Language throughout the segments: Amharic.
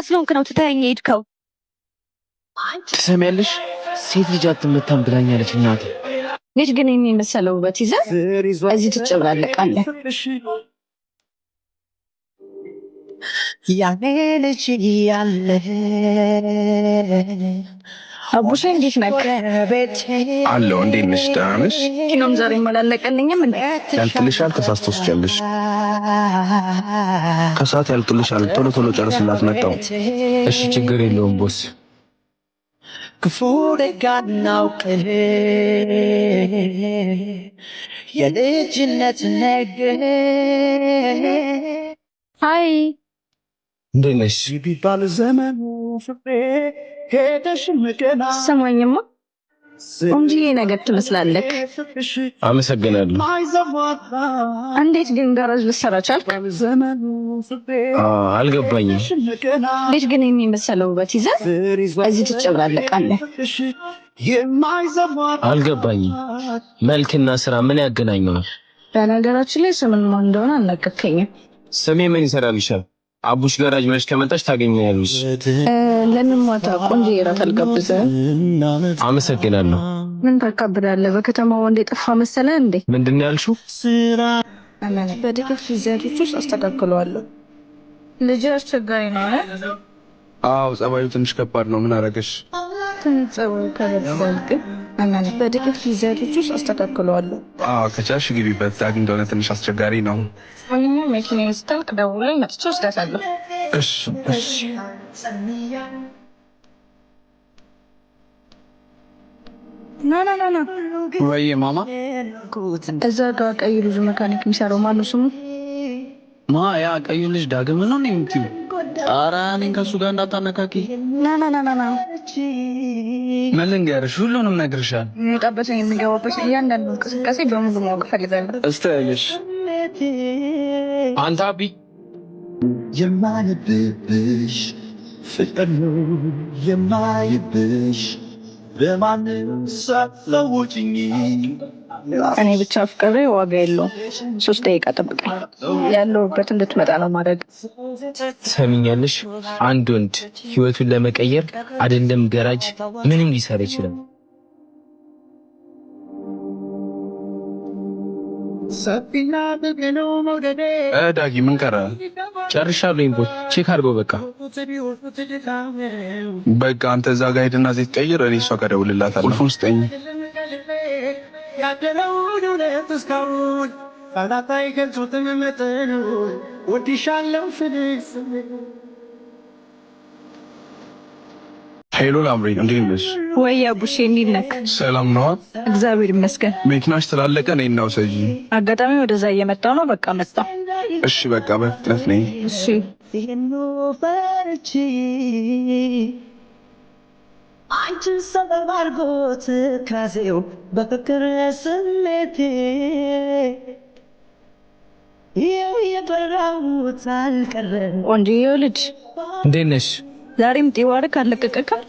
ስለሆንክ ነው ትተኸኝ ሄድከው። ትሰሚያለሽ? ሴት ልጅ አትመታም ብላኛለች እናቴ። ልጅ ግን የሚመሰለው ውበት ይዘህ እዚህ ትጨብላለቃለህ። ያኔ ልጅ ያለ አቡሽ እንዴት ነህ? አለሁ። እንዴት ነሽ? ደህና ነሽ? ኪኖም ዛሬ አላለቀልኝም እንዴ? ያልጥልሻል። ከሳት ትወስጃለሽ። ከሳት ያልጥልሻል። ቶሎ ቶሎ ጨርስላት መጣሁ። እሺ ችግር የለውም ቦስ። ክፉ ደግ አናውቅም የልጅነት ነገር ሃይ እንዴት ነሽ? ቢባል ዘመኑ ፍቅሬ ሄደሽ መገና ሰማኝማ ቆንጆዬ ነገር ትመስላለህ። አመሰግናለሁ። እንዴት ግን ጋራጅ ልትሰራ ቻልክ? አልገባኝም። ልጅ ግን የሚመሰለው ውበት ይዘህ እዚህ ትጨብላለቃለህ። አልገባኝም። መልክና ስራ ምን ያገናኘዋል? በነገራችን ላይ ስምን ማን እንደሆነ አልነገርከኝም። ስሜ ምን ይሰራልሻል? አቡሽ ጋራጅ ብለሽ ከመጣሽ ታገኛለሽ። ለምን ማታ ቆንጆ እራት አልጋብዝህም? አመሰግናለሁ። ምን ታካብዳለህ? በከተማው ወንድ የጠፋ መሰለህ እንዴ? ምንድነው ያልሽው? በድግፍ ጊዜያቶች ውስጥ አስተካክለዋለሁ። ልጅ አስቸጋሪ ነው አይደል? አዎ፣ ጸባዩ ትንሽ ከባድ ነው። ምን አደረገሽ? ጸባዩ ከበደል ግን በድግፍ ጊዜያቶች ውስጥ አስተካክለዋለሁ። አዎ፣ ከቻልሽ ግቢበት። ዳግ እንደሆነ ትንሽ አስቸጋሪ ነው። ማንኛውም መኪና ውስጥ ደውለኝ መጥቼ ወስዳታለሁ። እሺ እሺ። ና ወይ ማማ፣ እዛ ጋር ቀይ ልጅ መካኒክ የሚሰራው ማነው ስሙ? ያ ቀዩ ልጅ ዳግም ነው የምትይው? ኧረ እኔን ከሱ ጋር እንዳታነካኪ። ና ምን ልንገርሽ? ሁሉንም ነግርሻል። የሚወጣበትን የሚገባበትን እያንዳንዱ እንቅስቃሴ በሙሉ ማወቅ እፈልጋለሁ። እስታይልሽ አንተ አቢ የማይብሽ ፍቅር ነው የማይብሽ በማንም ሳትለውጭኝ እኔ ብቻ ፍቅሬ ዋጋ የለውም። 3 ደቂቃ ጠብቀኝ። ያለሁበት እንድትመጣ ነው ማድረግ። ሰሚኛለሽ? አንድ ወንድ ህይወቱን ለመቀየር አይደለም ገራጅ ምንም ሊሰራ ይችላል። ሰፊና በገለው መውደዴ ዳጊ ምን ቀረ? ጨርሻለሁ። ኢምፖርት ቼክ አድርገው። በቃ አንተ እዛ ጋር ሄድና ዘይት ቀይር። እኔ እሷ ጋር እደውልላታለሁ። ቁልፉን ስጠኝ። ያደለው ደውለት እስካሁን ካላታይ ከንቱትም መጠኑ ወድሻለሁ ፍልስ ሄሎ ላምሪ፣ እንዴት ነሽ? ወይ አቡሼ እንዴት ነህ? ሰላም ነው? እግዚአብሔር ይመስገን። መኪናሽ ስላለቀ እኔን ነው ሰጂ። አጋጣሚ ወደዛ እየመጣሁ ነው። በቃ መጣሁ። እሺ በቃ በፍጥነት ነኝ። እሺ ፈርቺ አንቺ ሰበብ አድርጎት ካዜው በፍቅር ስሜቴ ይኸው የበራሁት አልቀረም። ቆንጆዬው ልጅ እንዴት ነሽ? ዛሬም ጤዋርክ አለቀቀከም?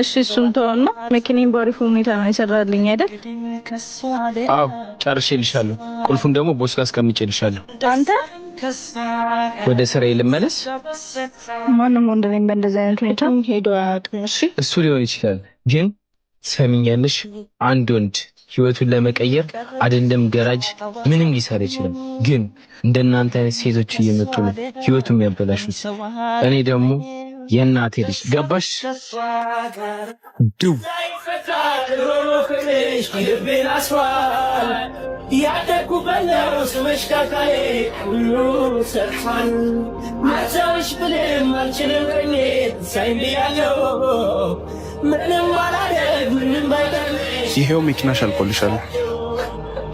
እሺ እሱን ተውና መኪናን በአሪፍ ሁኔታ ነው የሰራልኝ አይደል? አዎ ጨርሼልሻለሁ። ቁልፉን ደግሞ ቦስ ጋር አስቀምጬልሻለሁ። አንተ ወደ ስራዬ ልመለስ። ማንም ወንድ ነኝ በእንደዚህ አይነት ሁኔታ ሄዶ አያውቅም። እሺ እሱ ሊሆን ይችላል፣ ግን ሰሚኛለሽ? አንድ ወንድ ህይወቱን ለመቀየር አይደለም ገራጅ ምንም ሊሰራ ይችላል። ግን እንደናንተ አይነት ሴቶች እየመጡ ነው ህይወቱን የሚያበላሹት። እኔ ደግሞ የእናቴ ልጅ ገባሽ? ዱ ያደኩ በለው ስመሽ ካካዬ ሁሉ ሰርፋን መቻልሽ ብልም አልችልም ከኔ ሳይንድ ያለው ምንም አላደግ ምንም ባይደርሽ ይሄው መኪናሽ አልቆልሻል።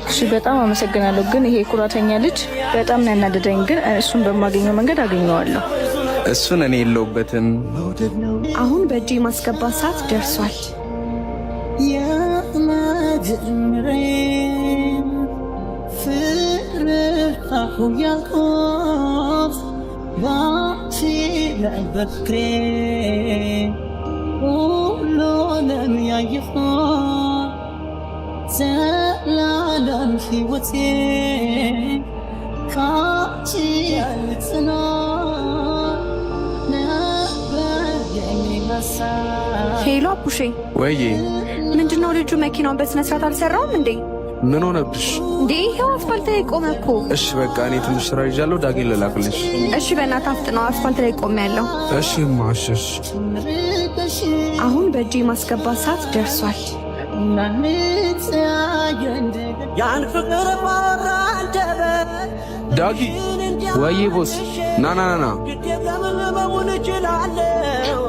እሺ በጣም አመሰግናለሁ። ግን ይሄ ኩራተኛ ልጅ በጣም ነው ያናደደኝ። ግን እሱን በማገኘው መንገድ አገኘዋለሁ። እሱን እኔ የለውበትም። አሁን በእጄ ማስገባት ሰዓት ደርሷል። ሄሎ አቡሼ፣ ወይዬ ምንድነው ልጁ መኪናውን በስነ ስርዓት አልሰራውም እንዴ? ምን ሆነብሽ እንዴ? ይሄው አስፋልት ላይ ቆመ እኮ። እሺ በቃ እኔ ትንሽ ስራ ይዣለሁ፣ ዳግን ልላክልሽ። እሺ በእናትህ አፍጥነው፣ አስፋልት ላይ ቆመ ያለው። እሺ ማሽሽ። አሁን በእጄ ማስገባት ሰዓት ደርሷል። ያን ፍቅር ባራንደበ ዳጊ ወይዬ ቦስ ና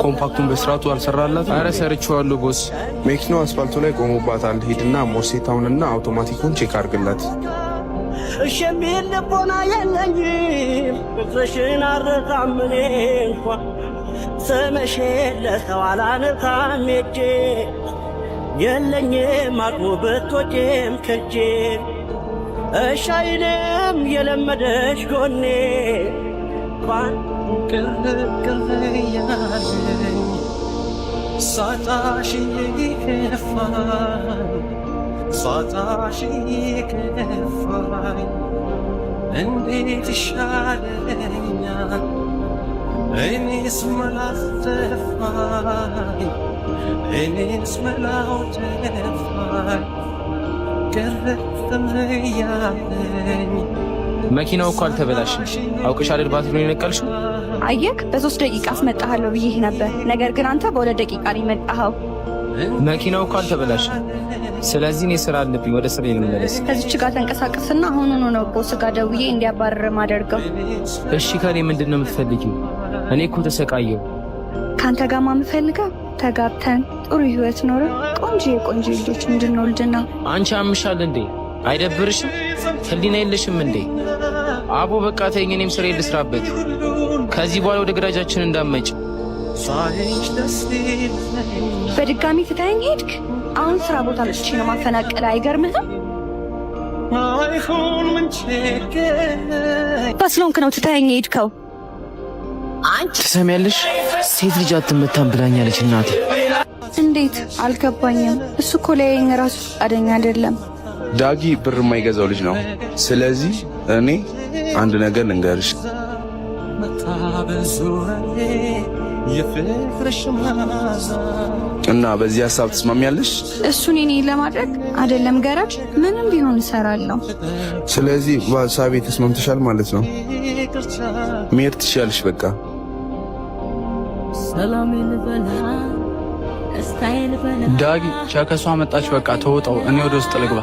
ኮምፓክቱን በስርዓቱ አልሰራላት። አረ ሰርቼዋለሁ ቦስ። መኪናው አስፋልቱ ላይ ቆሞባታል። ሂድና ሞርሴታውንና አውቶማቲኩን ቼክ አድርግላት። እሺ የሚል ልቦና የለኝም ፍቅርሽን አረሳም እኔ እንኳን ስምሽ ለሰው አላነሳም ሄጄ የለኝም አቅሙ ብትወጪም ከጄ እሺ አይልም የለመደሽ ጎኔ ቅር ያለኝ ሳጣሽ ይከፋኝ ሳጣሽ ይከፋኝ እንዴት ይሻለኛል እኔስ መላው ጠፋኝ እኔስ መላው ጠፋኝ መኪናው እኮ አልተበላሽም። አውቅሽ አይደል ባትሪውን የነቀልሽው? አየክ፣ በ3 ደቂቃ አስመጣሃለሁ ብዬህ ነበር። ነገር ግን አንተ በ2 ደቂቃ ነው የመጣኸው። መኪናው እኮ አልተበላሽም። ስለዚህ እኔ ስራ አለብኝ፣ ወደ ስራ ልመለስ። ከዚች ጋር ተንቀሳቀስና አሁኑኑ ነው ቦስ ጋር ደውዬ እንዲያባረር ማደርገው። እሺ ከኔ ምንድን ነው የምትፈልጊው? እኔ እኮ ተሰቃየው። ካንተ ጋር የምፈልገው ተጋብተን ጥሩ ህይወት ኖረ ቆንጆ ልጆች እንድንወልድና። አንቺ አምሻል እንዴ? አይደብርሽም? ህሊና የለሽም እንዴ? አቦ በቃ ተይኝ፣ እኔም ስራ ልስራበት። ከዚህ በኋላ ወደ ግራጃችን እንዳመጭ። በድጋሚ ትተኸኝ ሄድክ። አሁን ስራ ቦታ ልጭ ነው ማፈናቀል። አይገርምህም? በስሎንክ ነው ትተኸኝ ሄድከው። ትሰሚያለሽ? ሴት ልጅ አትመታም ብላኛለች እናቴ። እንዴት? አልገባኝም። እሱ እኮ ለየኝ ራሱ ፈቃደኛ አይደለም። ዳጊ ብር የማይገዛው ልጅ ነው። ስለዚህ እኔ አንድ ነገር ልንገርሽ እና በዚህ ሀሳብ ትስማሚያለሽ? እሱን እኔ ለማድረግ አይደለም ገራጅ ምንም ቢሆን እሰራለሁ። ስለዚህ በሀሳቤ ተስማምተሻል ማለት ነው። መሄድ ትችያለሽ በቃ። ዳጊ ቻከሷ መጣች። በቃ ተወጣው፣ እኔ ወደ ውስጥ ልግባ።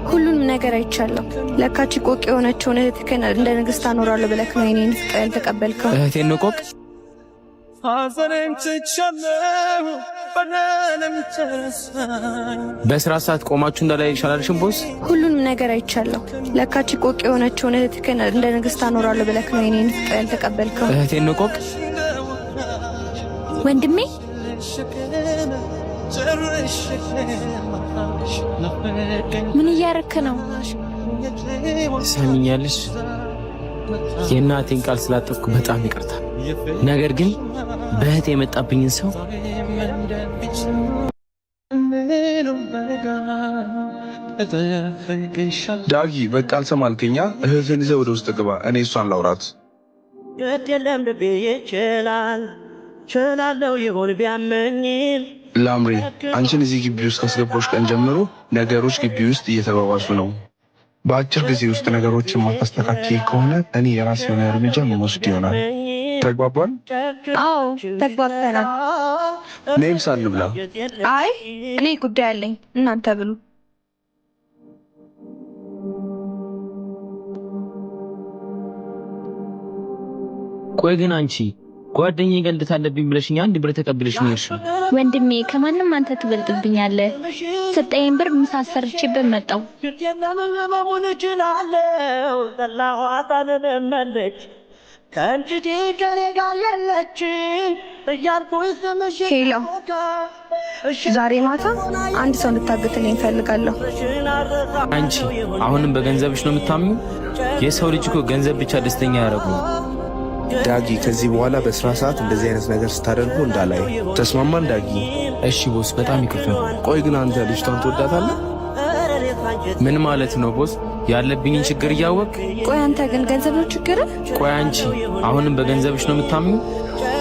ሁሉንም ነገር አይቻለሁ። ለካቺ ቆቅ የሆነችውን እህትህን እንደ ንግስት አኖራለሁ ብለህ ነው የኔን ፍቅር ያልተቀበልከው። እህቴን ነው ቆቅ? በስራ ሰዓት ቆማችሁ እንዳላይ ይሻላልሽም ቦስ። ሁሉንም ነገር አይቻለሁ። ለካቺ ቆቅ የሆነችውን እህትህን እንደ ንግስት አኖራለሁ ብለህ ነው የኔን ፍቅር ያልተቀበልከው። እህቴን ነው ቆቅ? ወንድሜ ምን እያረክ ነው? ሰሚኛለሽ? የእናቴን ቃል ስላጠፍኩ በጣም ይቅርታ። ነገር ግን በእህቴ የመጣብኝን ሰው ዳጊ በቃ አልሰማልከኛ። እህትን ይዘህ ወደ ውስጥ ግባ፣ እኔ እሷን ላውራት። ግድ የለም ልቤ ይችላል ችላለው ይሆን ቢያመኝም ላምሬ አንቺን እዚህ ግቢ ውስጥ ካስገባሽ ቀን ጀምሮ ነገሮች ግቢ ውስጥ እየተባባሱ ነው። በአጭር ጊዜ ውስጥ ነገሮችን ማስተካከል ከሆነ እኔ የራሴ የሆነ እርምጃ መወስድ ይሆናል። ተግባባን? አዎ ተግባብተናል። ነይም ሳንብላ። አይ እኔ ጉዳይ አለኝ፣ እናንተ ብሉ። ቆይ ግን አንቺ ጓደኛዬ ጋር እንድታለብኝ ብለሽኝ አንድ ብር ተቀብለሽ ነው? ወንድሜ ከማንም አንተ ትበልጥብኛለህ። ሰጠኝ ብር ምሳ ሰርቼበት መጣሁ። ሄሎ፣ ዛሬ ማታ አንድ ሰው እንድታግትልኝ እፈልጋለሁ። አንቺ አሁንም በገንዘብሽ ነው የምታምኙ? የሰው ልጅ እኮ ገንዘብ ብቻ ደስተኛ ያደርጉ። ዳጊ ከዚህ በኋላ በስራ ሰዓት እንደዚህ አይነት ነገር ስታደርጉ እንዳላይ። ተስማማን ዳጊ? እሺ ቦስ፣ በጣም ይቅርታ። ቆይ ግን አንተ ልጅቷን ትወዳታለህ? ምን ማለት ነው ቦስ? ያለብኝን ችግር እያወቅ? ቆይ አንተ ግን ገንዘብ ነው ችግር? ቆይ አንቺ አሁንም በገንዘብሽ ነው የምታምኚው?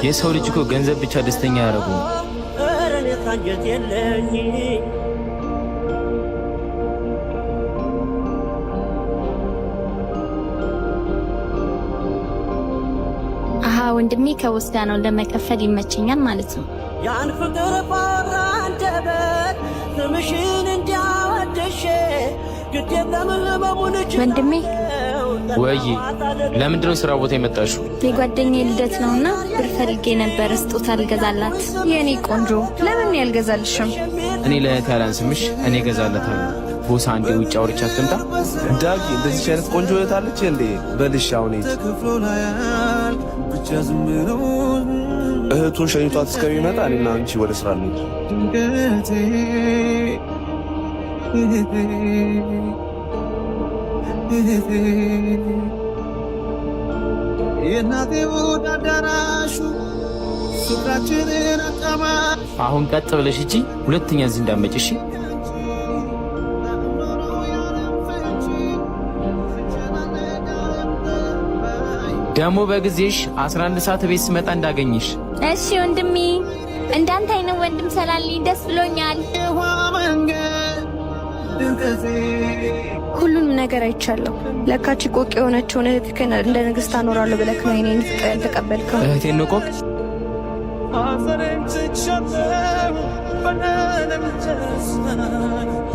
የሰው ልጅ እኮ ገንዘብ ብቻ ደስተኛ ያደርገው። አሃ ወንድሜ ከወስዳ ነው ለመከፈል ይመቸኛል ማለት ነው። ያን ፍቅር ባራን ደበት ስምሽን እንዲያወድሽ ወንድሜ ወይ ለምንድን ነው ስራ ቦታ የመጣሽው? የጓደኛዬ ልደት ነውና ብር ፈልጌ ነበር ስጦታ ልገዛላት። የኔ ቆንጆ ለምን ያልገዛልሽም? እኔ ለእህቴ አላንስምሽ፣ እኔ እገዛላታለሁ። ቦስ አንዴ ውጭ አውርቻት ትምጣ። ዳጊ እንደዚህ አይነት ቆንጆ እህት አለች እንዴ? በልሽ አሁን እህቱን ሸኝቷት እስከሚመጣ እኔና አንቺ ወደ ስራ እንሂድ። አሁን ቀጥ ብለሽ እጂ፣ ሁለተኛ እዚህ እንዳትመጪ። ደሞ በጊዜሽ 11 ሰዓት ቤት ስመጣ እንዳገኝሽ። እሺ ወንድሜ፣ እንዳንተ አይነት ወንድም ስላለኝ ደስ ብሎኛል። ሁሉንም ነገር አይቻለሁ። ለካቺ ቆቅ የሆነችውን እህትህን እንደ ንግስት አኖራለሁ ብለህ ነው የኔን ፍቅር ያልተቀበልከው። እህቴን ነው ቆቅ?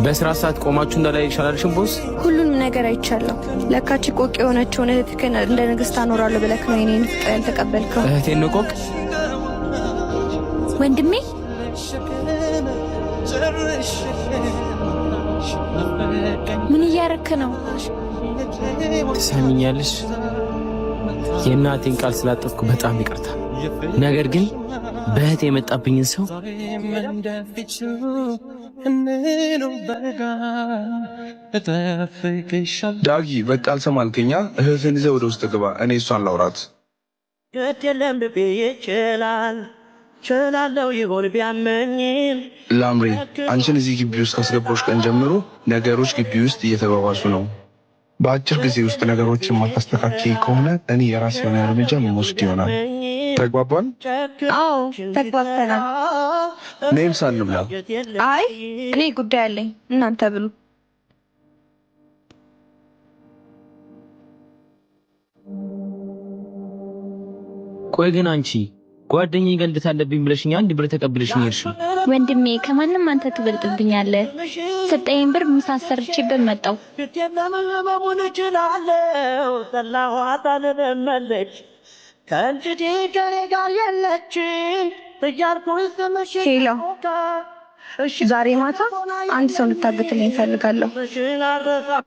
በስራ ሰዓት ቆማችሁ እንዳላይ ይሻላልሽም ቦስ። ሁሉንም ነገር አይቻለሁ። ለካቺ ቆቅ የሆነችውን እህትህን እንደ ንግስት አኖራለሁ ብለህ ነው የኔን ፍቅር ያልተቀበልከው። እህቴን ነው ቆቅ? ወንድሜ ምን እያረክ ነው? ትሰሚኛለሽ? የእናቴን ቃል ስላጠፍኩ በጣም ይቅርታ። ነገር ግን በእህቴ የመጣብኝን ሰው ዳጊ በቃ አልሰማልከኛ። እህትን ይዘህ ወደ ውስጥ ግባ፣ እኔ እሷን ላውራት። የለም ልቤ ይችላል ችላለው ይሆን ቢያመኝም። ላምሪ አንቺን እዚህ ግቢ ውስጥ ካስገባሽ ቀን ጀምሮ ነገሮች ግቢ ውስጥ እየተባባሱ ነው። በአጭር ጊዜ ውስጥ ነገሮችን ማታስተካከይ ከሆነ እኔ የራሴ የሆነ እርምጃ መውሰድ ይሆናል። ተግባባን? አዎ ተግባብተናል። እኔም ሳንብላ። አይ እኔ ጉዳይ አለኝ፣ እናንተ ብሉ። ቆይ ግን አንቺ ጓደኛዬ ጋር እንድታለብኝ ብለሽኝ አንድ ብር ተቀብለሽኝ እርሽ። ወንድሜ ከማንም አንተ ትበልጥብኛለህ። ሰጠኝ ብር ምሳ ሰርቼበት መጣሁ። ሄሎ፣ ዛሬ ማታ አንድ ሰው እንድታግትልኝ እፈልጋለሁ።